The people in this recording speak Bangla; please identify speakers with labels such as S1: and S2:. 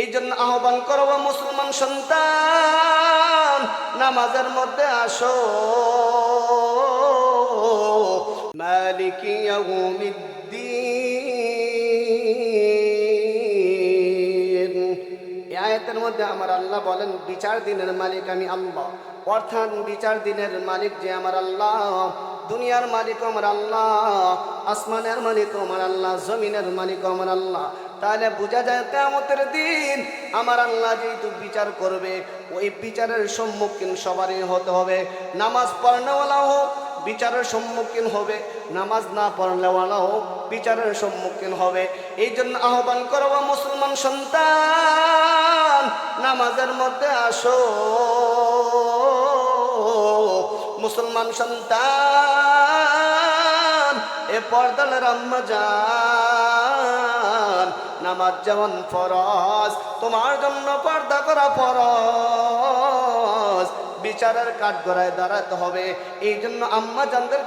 S1: এই জন্য আহ্বান করব মুসলমান সন্তান, নামাজের মধ্যে আসো। মালিকি ইয়াউমিদ্দিন, এই আয়াতের মধ্যে আমার আল্লাহ বলেন বিচার দিনের মালিক আমি আল্লাহ। অর্থাৎ বিচার দিনের মালিক যে আমার আল্লাহ, দুনিয়ার মালিক আমার আল্লাহ, আসমানের মালিক আমার আল্লাহ, জমিনের মালিক আমার আল্লাহ। তাহলে বোঝা যায় কিয়ামতের দিন আমার আল্লাহ যেহেতু বিচার করবে, ওই বিচারের সম্মুখীন সবারই হতে হবে। নামাজ পড়নেওয়ালা হোক বিচারের সম্মুখীন হবে, নামাজ না পড়নেওয়ালা হোক বিচারের সম্মুখীন হবে। এই জন্য আহ্বান করব মুসলমান সন্তান, নামাজের মধ্যে আসো। মুসলমান সন্তান, এ পর্দার আম্মা জান, নামাজ যেমন ফরজ, তোমার জন্য পর্দা করা ফরজ। বিচারের কাঠগড়ায় দাঁড়াতে হবে। এই জন্য আম্মা জানদের